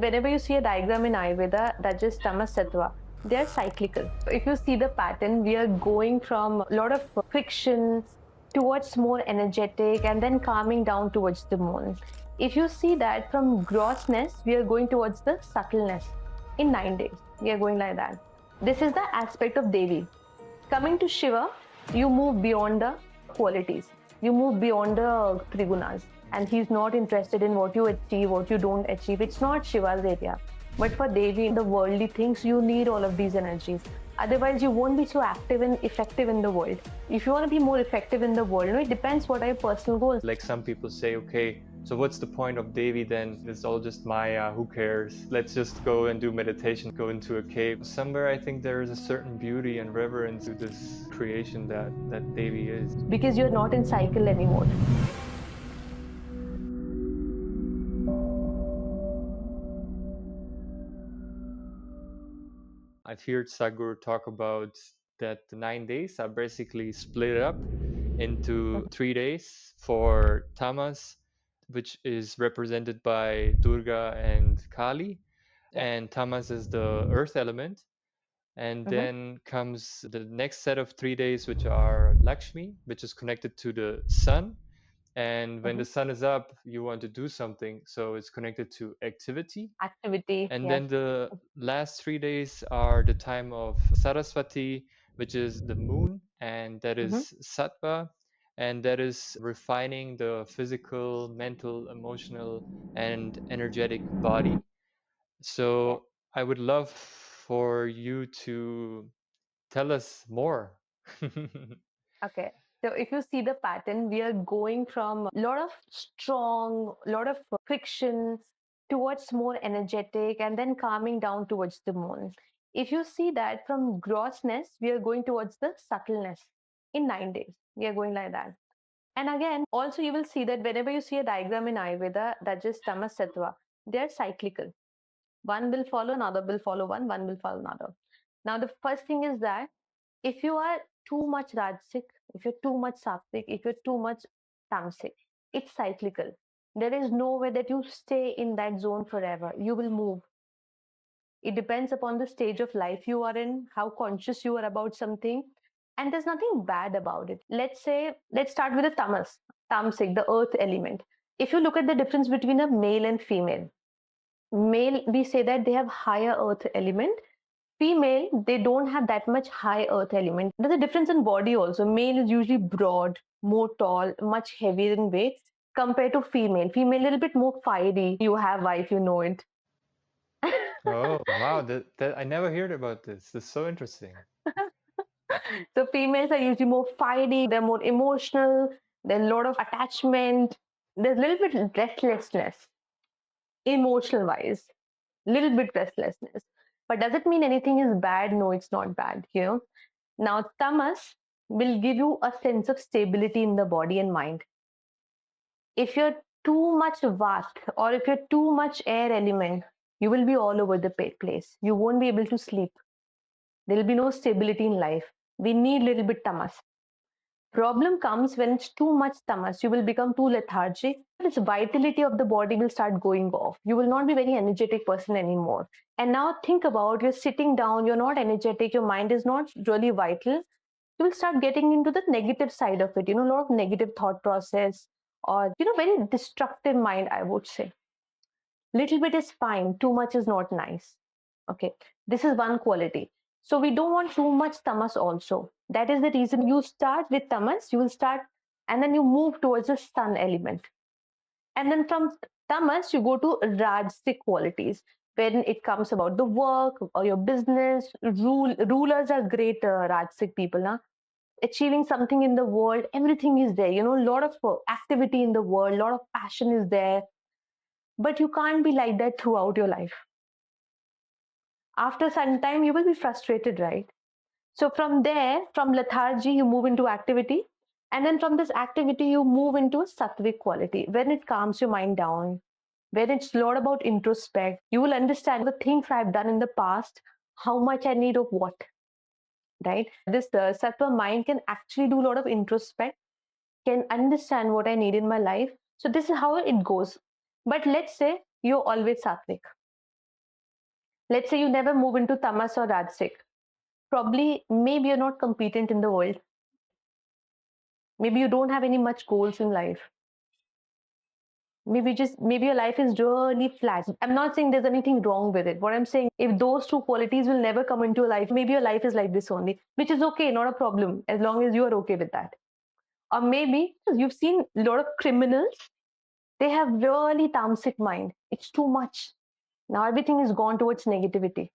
Whenever you see a diagram in Ayurveda, that's just Tamas, Sattva. They are cyclical. If you see the pattern, we are going from a lot of frictions towards more energetic and then calming down towards the moon. If you see that from grossness, we are going towards the subtleness in 9 days. We are going like that. This is the aspect of Devi. Coming to Shiva, you move beyond the qualities. You move beyond the Trigunas. And he's not interested in what you achieve, what you don't achieve. It's not Shiva's area. But for Devi, the worldly things, you need all of these energies. Otherwise, you won't be so active and effective in the world. If you want to be more effective in the world, it depends what are your personal goals. Like some people say, okay, so what's the point of Devi then? It's all just Maya, who cares? Let's just go and do meditation, go into a cave. Somewhere I think there is a certain beauty and reverence to this creation that Devi is. Because you're not in cycle anymore. I've heard Sadhguru talk about that the 9 days are basically split up into 3 days for Tamas, which is represented by Durga and Kali. And Tamas is the earth element. And then comes the next set of 3 days, which are Lakshmi, which is connected to the sun. And when the sun is up, you want to do something. So it's connected to activity. And then the last 3 days are the time of Saraswati, which is the moon, and that is Sattva, and that is refining the physical, mental, emotional, and energetic body. So I would love for you to tell us more. Okay. So if you see the pattern, we are going from a lot of strong, lot of frictions towards more energetic and then calming down towards the moon. If you see that from grossness, we are going towards the subtleness in 9 days. We are going like that. And again, also you will see that whenever you see a diagram in Ayurveda, that is Tamas, Sattva, they are cyclical. One will follow, another will follow one will follow another. Now, the first thing is that if you are too much Rajasic, if you're too much Sattvic, if you're too much Tamasic, it's cyclical. There is no way that you stay in that zone forever. You will move. It depends upon the stage of life you are in, how conscious you are about something, and there's nothing bad about it. Let's start with the Tamas, Tamasic, the earth element. If you look at the difference between a male and female, male, we say that they have higher earth element. Female, they don't have that much high earth element. There's a difference in body also. Male is usually broad, more tall, much heavier in weight compared to female. Female, a little bit more fiery. You have wife, you know it. Oh, wow. That I never heard about this. That's so interesting. So females are usually more fiery, they're more emotional, there's a lot of attachment, there's a little bit restlessness, emotional wise, little bit restlessness. But does it mean anything is bad? No, it's not bad. Now Tamas will give you a sense of stability in the body and mind. If you're too much vast or if you're too much air element, you will be all over the place. You won't be able to sleep. There will be no stability in life. We need little bit Tamas. Problem comes when it's too much Tamas. You will become too lethargic. This vitality of the body will start going off. You will not be very energetic person anymore. And now think about, you're sitting down, you're not energetic, your mind is not really vital. You will start getting into the negative side of it, a lot of negative thought process or, very destructive mind, I would say. Little bit is fine, too much is not nice. Okay, this is one quality. So we don't want too much tamas also. That is the reason you start with tamas, you will start and then you move towards the sun element. And then from tamas, you go to rajasic qualities. When it comes about the work or your business, rulers are great rajasic people. Huh? Achieving something in the world, everything is there. A lot of activity in the world, a lot of passion is there. But you can't be like that throughout your life. After some time, you will be frustrated, right? So from there, from lethargy, you move into activity. And then from this activity, you move into a sattvic quality. When it calms your mind down, when it's a lot about introspect, you will understand the things I've done in the past, how much I need of what, right? This sattva mind can actually do a lot of introspect, can understand what I need in my life. So this is how it goes. But let's say you're always sattvic. Let's say you never move into tamas or rajasic. Probably, maybe you're not competent in the world. Maybe you don't have any much goals in life. Maybe your life is really flat. I'm not saying there's anything wrong with it. What I'm saying, if those two qualities will never come into your life, maybe your life is like this only, which is okay, not a problem, as long as you are okay with that. Or maybe you've seen a lot of criminals, they have really tamasic mind. It's too much. Now everything is gone towards negativity.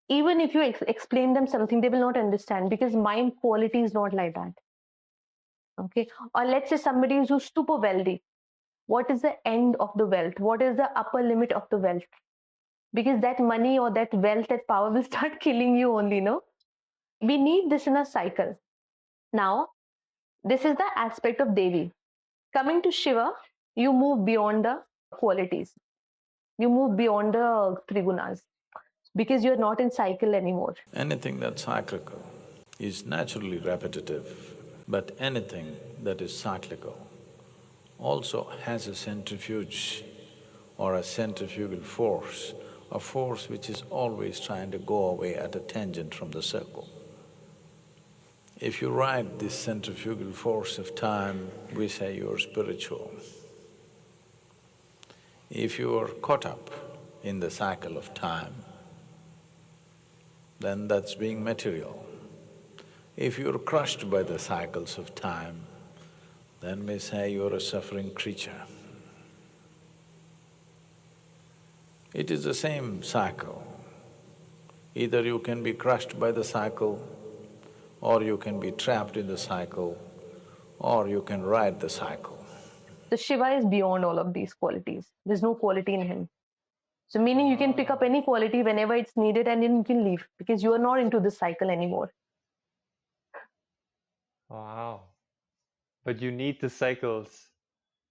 Even if you explain them something, they will not understand because mind quality is not like that. Okay. Or let's say somebody who's super wealthy. What is the end of the wealth? What is the upper limit of the wealth? Because that money or that wealth, that power will start killing you only, no? We need this in a cycle. Now, this is the aspect of Devi. Coming to Shiva, you move beyond the qualities. You move beyond the Trigunas because you're not in cycle anymore. Anything that's cyclical is naturally repetitive, but anything that is cyclical also has a centrifuge or a centrifugal force, a force which is always trying to go away at a tangent from the circle. If you ride this centrifugal force of time, we say you're spiritual. If you are caught up in the cycle of time, then that's being material. If you're crushed by the cycles of time, then we say you're a suffering creature. It is the same cycle. Either you can be crushed by the cycle, or you can be trapped in the cycle, or you can ride the cycle. The Shiva is beyond all of these qualities. There's no quality in him. So meaning you can pick up any quality whenever it's needed and then you can leave because you are not into this cycle anymore. Wow. But you need the cycles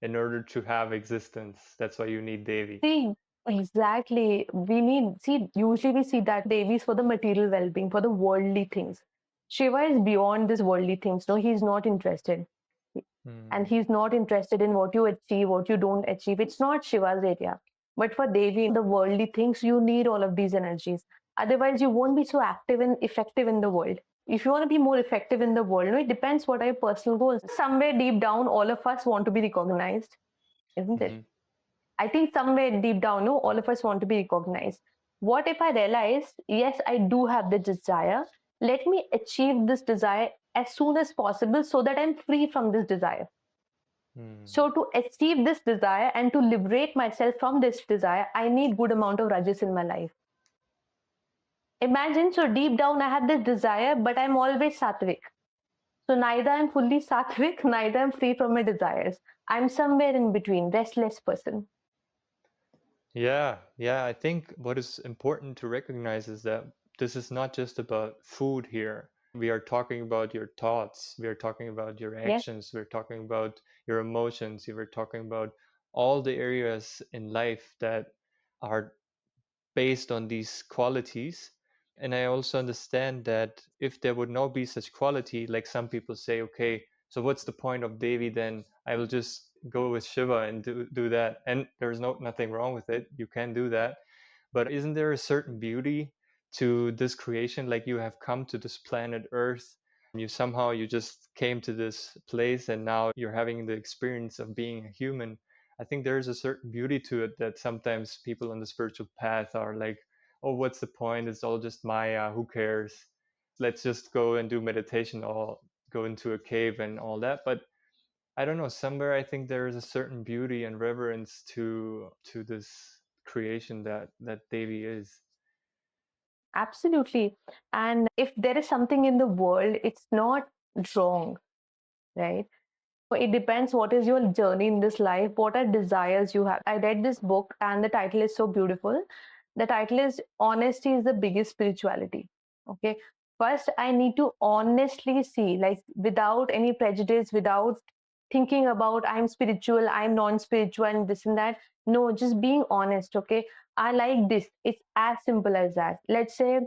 in order to have existence. That's why you need Devi. See, exactly. Usually we see that Devi is for the material well-being, for the worldly things. Shiva is beyond these worldly things. No, he's not interested. And he's not interested in what you achieve, what you don't achieve. It's not Shiva's area. But for Devi, the worldly things, you need all of these energies. Otherwise, you won't be so active and effective in the world. If you want to be more effective in the world, it depends what are your personal goals. Somewhere deep down, all of us want to be recognized, isn't it? I think somewhere deep down, no, all of us want to be recognized. What if I realize, yes, I do have the desire. Let me achieve this desire as soon as possible so that I'm free from this desire. So to achieve this desire and to liberate myself from this desire, I need good amount of rajas in my life. Imagine, so deep down I have this desire, but I'm always sattvic. So neither I'm fully sattvic, neither I'm free from my desires. I'm somewhere in between, restless person. Yeah, I think what is important to recognize is that this is not just about food here. We are talking about your thoughts, we are talking about your actions, we're talking about your emotions, we're talking about all the areas in life that are based on these qualities. And I also understand that if there would not be such quality, like some people say, okay, so what's the point of Devi then? I will just go with Shiva and do that. And there's nothing wrong with it. You can do that. But isn't there a certain beauty to this creation? Like you have come to this planet Earth, you just came to this place and now you're having the experience of being a human. I think there is a certain beauty to it that sometimes people on the spiritual path are like, oh, what's the point? It's all just Maya. Who cares? Let's just go and do meditation or go into a cave and all that. But I don't know, somewhere I think there is a certain beauty and reverence to this creation that Devi is. Absolutely. And if there is something in the world, it's not wrong, right? It depends what is your journey in this life, what are desires you have. I read this book and the title is so beautiful. The title is Honesty is the Biggest Spirituality. Okay. First, I need to honestly see, like without any prejudice, without thinking about I'm spiritual, I'm non-spiritual, and this and that. No, just being honest. Okay. I like this. It's as simple as that. Let's say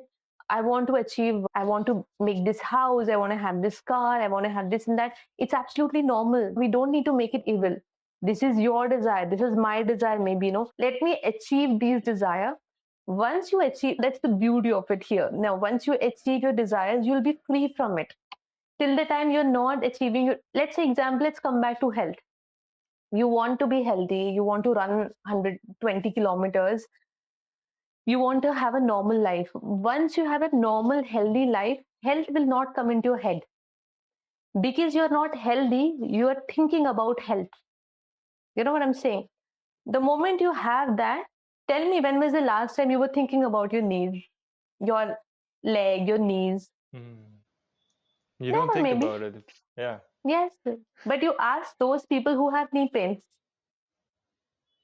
I want to achieve, I want to make this house, I want to have this car, I want to have this and that. It's absolutely normal. We don't need to make it evil. This is your desire. This is my desire, maybe, let me achieve these desire. Once you achieve, that's the beauty of it here. Now, once you achieve your desires, you'll be free from it. Till the time you're not achieving your, let's say example, let's come back to health. You want to be healthy, you want to run 120 kilometers, you want to have a normal life. Once you have a normal, healthy life, health will not come into your head. Because you're not healthy, you are thinking about health. You know what I'm saying? The moment you have that, tell me when was the last time you were thinking about your knees, your leg, your knees? You don't Never, think maybe. about it. Yeah. Yes. But you ask those people who have knee pains.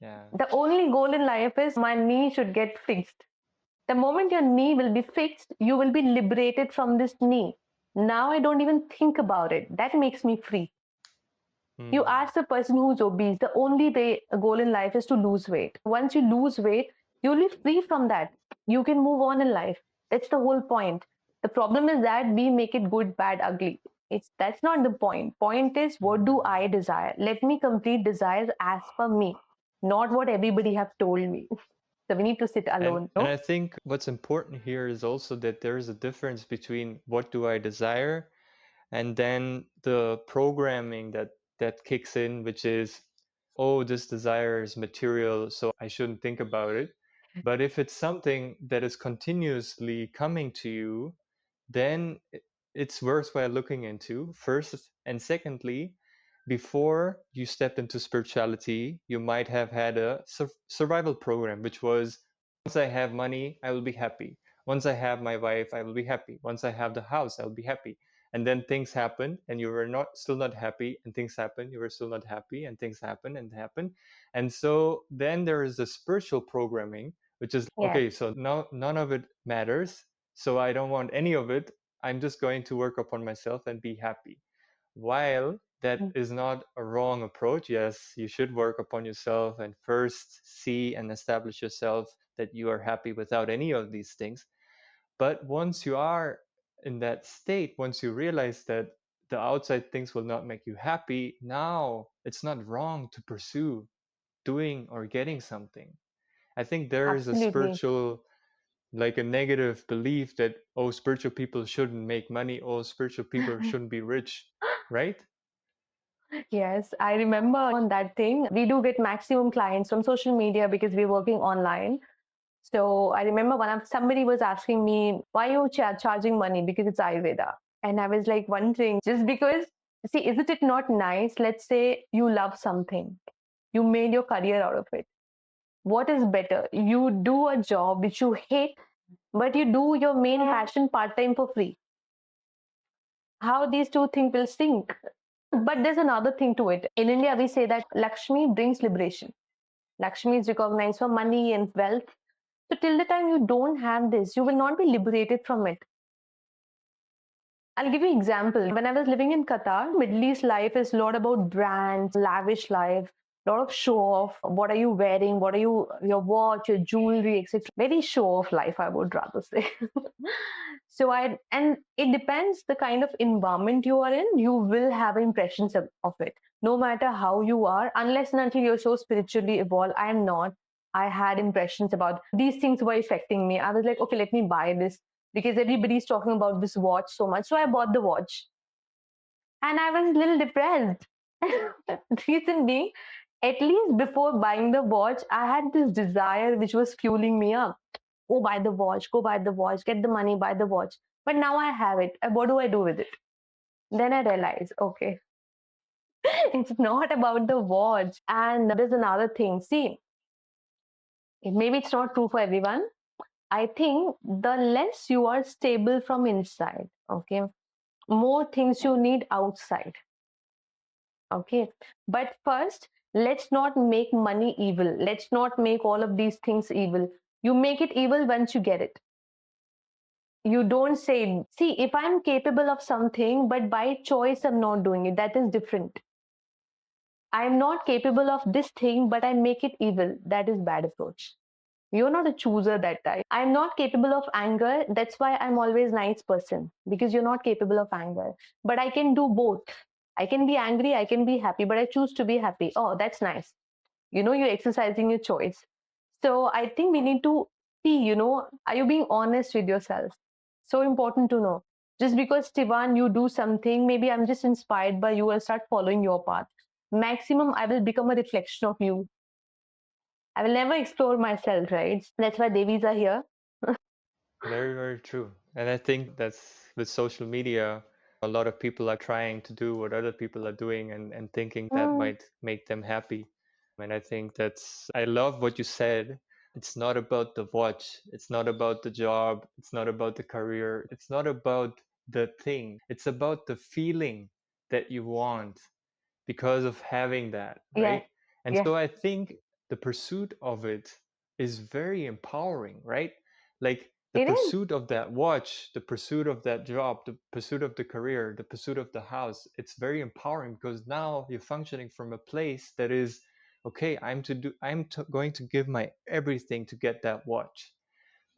Yeah. The only goal in life is my knee should get fixed. The moment your knee will be fixed, you will be liberated from this knee. Now I don't even think about it. That makes me free. You ask the person who's obese, the only goal in life is to lose weight. Once you lose weight, you'll be free from that. You can move on in life. That's the whole point. The problem is that we make it good, bad, ugly. That's not the point. Point is, what do I desire? Let me complete desires as per me, not what everybody have told me. So we need to sit alone. And I think what's important here is also that there is a difference between what do I desire and then the programming that kicks in, which is, oh, this desire is material, so I shouldn't think about it. But if it's something that is continuously coming to you, then it's worthwhile looking into first. And secondly, before you stepped into spirituality, you might have had a survival program, which was, once I have money, I will be happy. Once I have my wife, I will be happy. Once I have the house, I will be happy. And then things happen and you were still not happy, and things happen, you were still not happy, and things happen and happen. And so then there is the spiritual programming, which is, okay, so now none of it matters. So I don't want any of it. I'm just going to work upon myself and be happy. While that is not a wrong approach. Yes, you should work upon yourself and first see and establish yourself that you are happy without any of these things. But once you are in that state, once you realize that the outside things will not make you happy, now it's not wrong to pursue doing or getting something. I think there is a spiritual, like a negative belief that, oh, spiritual people shouldn't make money, oh, spiritual people shouldn't be rich, right? Yes, I remember on that thing. We do get maximum clients from social media because we're working online. So I remember somebody was asking me, why are you charging money? Because it's Ayurveda. And I was like wondering, just because, see, isn't it not nice? Let's say you love something, you made your career out of it. What is better? You do a job which you hate, but you do your main passion part time for free. How these two things will sync? But there's another thing to it. In India, we say that Lakshmi brings liberation. Lakshmi is recognized for money and wealth. So till the time you don't have this, you will not be liberated from it. I'll give you an example. When I was living in Qatar, Middle East life is a lot about brands, lavish life, a lot of show off. What are you wearing? What are your watch, your jewelry, etc. Very show off life, I would rather say. And it depends the kind of environment you are in, you will have impressions of it. No matter how you are, unless and until you're so spiritually evolved, I am not. I had impressions about these things were affecting me. I was like, okay, let me buy this because everybody's talking about this watch so much. So I bought the watch. And I was a little depressed. Reason being, at least before buying the watch, I had this desire which was fueling me up. Oh, buy the watch, go buy the watch, get the money, buy the watch. But now I have it. What do I do with it? Then I realized, okay, it's not about the watch. And there's another thing. See, maybe it's not true for everyone. I think the less you are stable from inside, okay, more things you need outside. Okay. But first, let's not make money evil. Let's not make all of these things evil. You make it evil once you get it. You don't say, see, if I'm capable of something, but by choice I'm not doing it, that is different. I'm not capable of this thing, but I make it evil. That is bad approach. You're not a chooser that time. I'm not capable of anger. That's why I'm always nice person, because you're not capable of anger. But I can do both. I can be angry, I can be happy, but I choose to be happy. Oh, that's nice. You're exercising your choice. So I think we need to See, are you being honest with yourself? So important to know. Just because, Tivan, you do something, maybe I'm just inspired by you, I'll start following your path. Maximum, I will become a reflection of you. I will never explore myself, right? That's why Devis are here. Very, very true. And I think that's with social media, a lot of people are trying to do what other people are doing and thinking that Mm, might make them happy. And I think I love what you said. It's not about the watch, it's not about the job, it's not about the career, it's not about the thing, it's about the feeling that you want because of having that, yes, right? And yes, so I think the pursuit of it is very empowering, right? Like the it is. pursuit of that watch, the pursuit of that job, the pursuit of the career, the pursuit of the house, it's very empowering because now you're functioning from a place that is okay, going to give my everything to get that watch,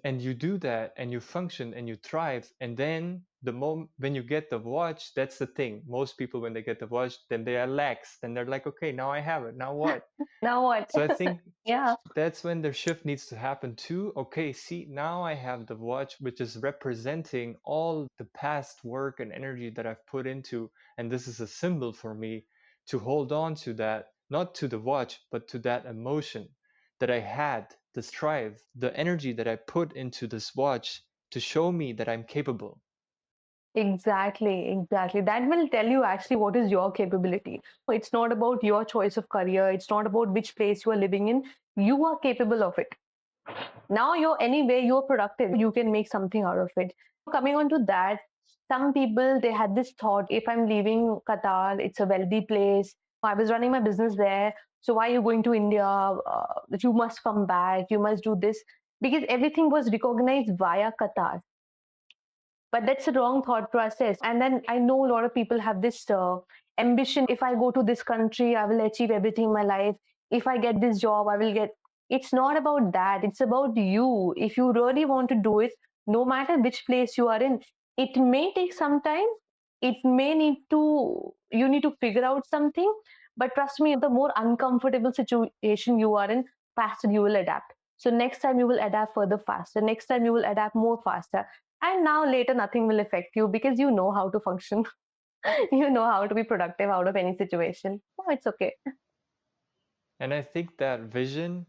and you do that and you function and you thrive, and then the moment when you get the watch, that's the thing, most people when they get the watch, then they are lax, then they're like, okay, now I have it, now what? Now what? So I think Yeah, that's when the shift needs to happen too. Okay, see, now I have the watch, which is representing all the past work and energy that I've put into, and this is a symbol for me to hold on to that, not to the watch, but to that emotion that I had, the strive, the energy that I put into this watch to show me that I'm capable. exactly, exactly. That will tell you actually what is your capability. It's not about your choice of career, it's not about which place you are living in. You are capable of it. Now you're anywhere, you're productive, you can make something out of it. Coming on to that, some people they had this thought, if I'm leaving Qatar, it's a wealthy place, I was running my business there, so why are you going to India? You must come back, you must do this, because everything was recognized via Qatar. But that's a wrong thought process. And then I know a lot of people have this ambition, if I go to this country I will achieve everything in my life, if I get this job I will get. It's not about that, it's about you. If you really want to do it, no matter which place you are in, it may take some time, it may need to, you need to figure out something, but trust me, the more uncomfortable situation you are in, faster you will adapt. So next time you will adapt further faster, next time you will adapt more faster, and now later nothing will affect you because you know how to function. You know how to be productive out of any situation. Oh, it's okay. And I think that vision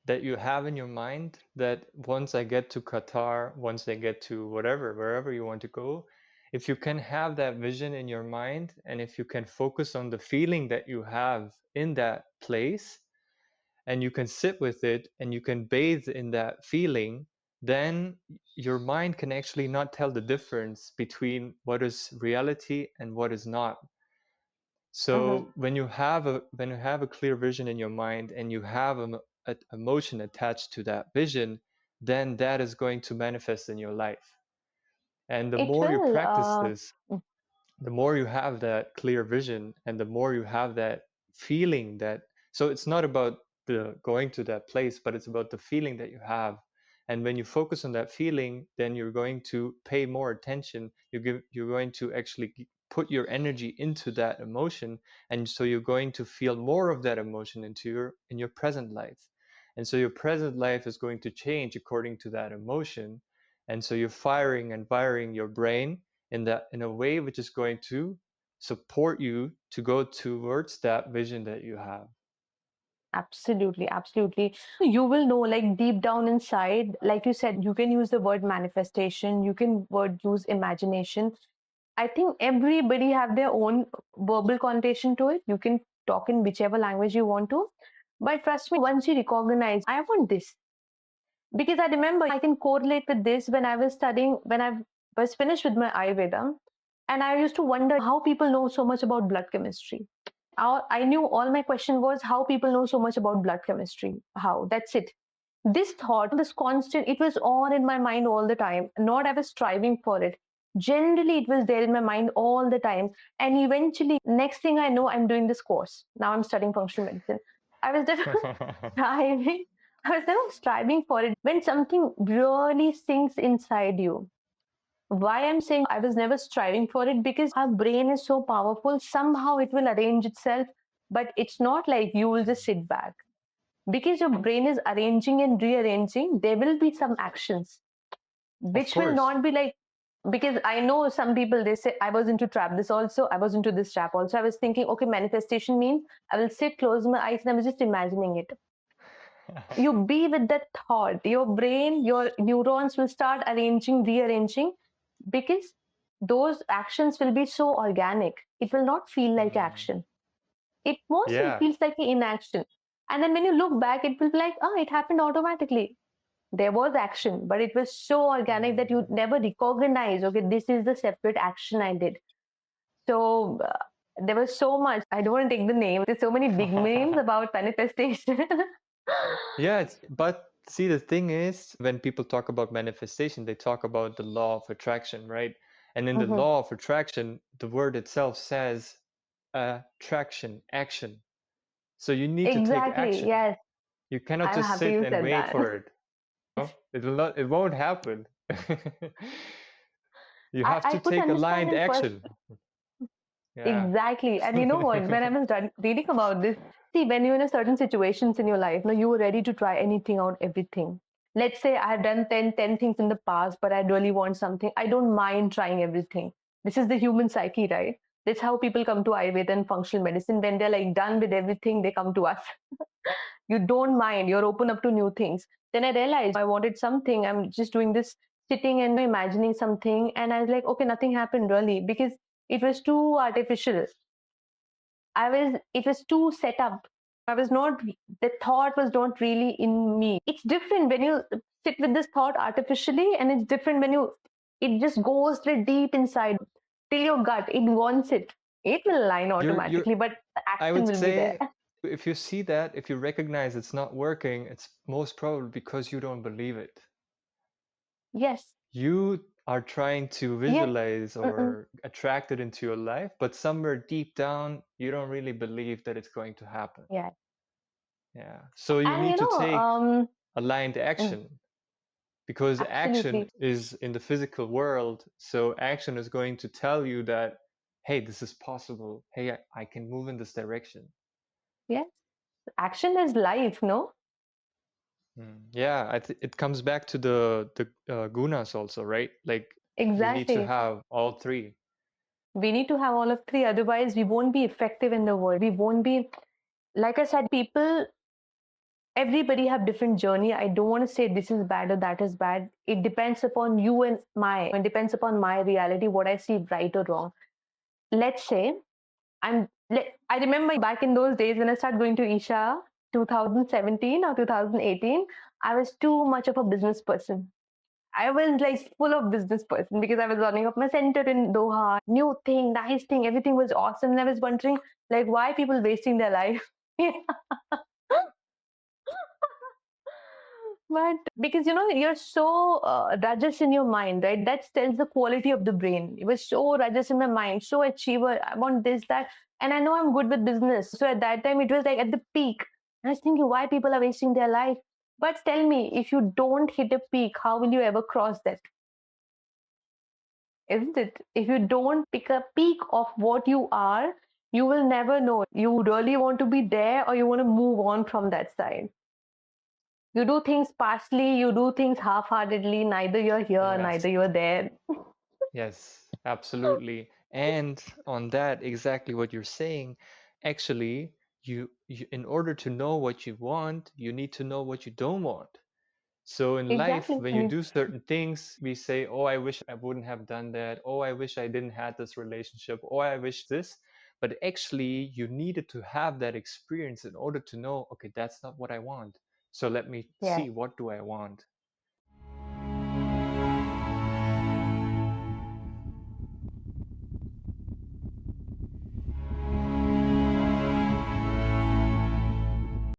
that you have in your mind, that once I get to Qatar, once I get to whatever, wherever you want to go, if you can have that vision in your mind, and if you can focus on the feeling that you have in that place, and you can sit with it and you can bathe in that feeling, then your mind can actually not tell the difference between what is reality and what is not. Mm-hmm. So when you have a clear vision in your mind and you have a emotion attached to that vision, then that is going to manifest in your life. And the It more you will. practice this, the more you have that clear vision and the more you have that feeling, that so it's not about the going to that place, but it's about the feeling that you have. And when you focus on that feeling, then you're going to pay more attention, you're going to actually put your energy into that emotion, and so you're going to feel more of that emotion in your present life. And so your present life is going to change according to that emotion, and so you're firing and wiring your brain in a way which is going to support you to go towards that vision that you have. Absolutely, absolutely. You will know, like deep down inside, like you said, you can use the word manifestation, you can word use imagination. I think everybody have their own verbal connotation to it. You can talk in whichever language you want to. But trust me, once you recognize, I want this. Because I remember I can correlate with this when I was studying, when I was finished with my Ayurveda. And I used to wonder how people know so much about blood chemistry. I knew all my question was how people know so much about blood chemistry. How? That's it. This thought, this constant, it was on in my mind all the time. Not I was striving for it. Generally, it was there in my mind all the time. And eventually, next thing I know, I'm doing this course. Now I'm studying functional medicine. I was never striving. I was never striving for it. When something really sinks inside you, why I'm saying I was never striving for it, because our brain is so powerful. Somehow it will arrange itself, but it's not like you will just sit back. Because your brain is arranging and rearranging, there will be some actions which will course. not be like, because I know some people, they say, I was into trap this also, I was into this trap also. I was thinking, okay, manifestation means I will sit, close my eyes, and I was just imagining it. You be with that thought, your brain, your neurons will start arranging, rearranging, because those actions will be so organic. It will not feel like action. It mostly Yeah. feels like inaction. And then when you look back, it will be like, oh, it happened automatically. There was action, but it was so organic that you never recognize, okay, this is the separate action I did. So there was so much. I don't want to take the name. There's so many big names about manifestation. Yeah, but see, the thing is, when people talk about manifestation, they talk about the law of attraction, right? And in the Mhm. law of attraction, the word itself says attraction, action. So you need to take Exactly. action. Yes. You cannot I'm just happy sit you and said wait that. for it. No? It will not, it won't happen. You have I to could take aligned understand in first. action. Yeah. Exactly. And you know what? When I was reading about this, see, when you're in a certain situations in your life, now you were ready to try anything out, everything. Let's say I have done 10 things in the past, but I really want something. I don't mind trying everything. This is the human psyche, right? That's how people come to Ayurveda and functional medicine. When they're like done with everything, they come to us. You don't mind. You're open up to new things. Then I realized I wanted something. I'm just doing this, sitting and imagining something. And I was like, okay, nothing happened really because it was too artificial. It was too set up. I was not, the thought was not really in me. It's different when you sit with this thought artificially, and it's different when it just goes very deep inside till your gut. It wants it. It will align You're, automatically, but the I action would will be there. say if you see that, if you recognize it's not working, it's most probably because you don't believe it. Yes. You are trying to Yes. visualize Mm-mm. or attract it into your life, but somewhere deep down, you don't really believe that it's going to happen. Yeah. Yeah. So you And need to take aligned mm, action because action absolutely. is in the physical world. So action is going to tell you that, hey, this is possible. Hey, I can move in this direction. Yes. Action is life, no? Yeah, it comes back to the gunas also, right? Like we need to Exactly. have all three. We need to have all of three, otherwise, we won't be effective in the world. We won't be, like I said, people, everybody have different journey. I don't want to say this is bad or that is bad. It depends upon you and it depends upon my reality, what I see right or wrong. Let's say I remember back in those days when I started going to Isha, 2017 or 2018, I was too much of a business person. I was like full of business person because I was running up my center in Doha, new thing, nice thing, everything was awesome. And I was wondering, like, why people wasting their life? But because you're so rajas in your mind, right? That tells the quality of the brain. It was so rajas in my mind, so achiever. I want this, that, and I know I'm good with business. So at that time, it was like at the peak. And I was thinking, why people are wasting their life? But tell me, if you don't hit a peak, how will you ever cross that? Isn't it? If you don't pick a peak of what you are, you will never know. You really want to be there or you want to move on from that side. You do things partially, you do things half-heartedly, neither you're here, Yes. neither you're there. Yes, absolutely. And on that, exactly what you're saying, actually, you in order to know what you want, you need to know what you don't want. So in life, Exactly. when you do certain things, we say, "Oh, I wish I wouldn't have done that. Oh, I wish I didn't have this relationship. Oh, I wish this." But actually, you needed to have that experience in order to know, okay, that's not what I want. So let me Yeah. see, what do I want?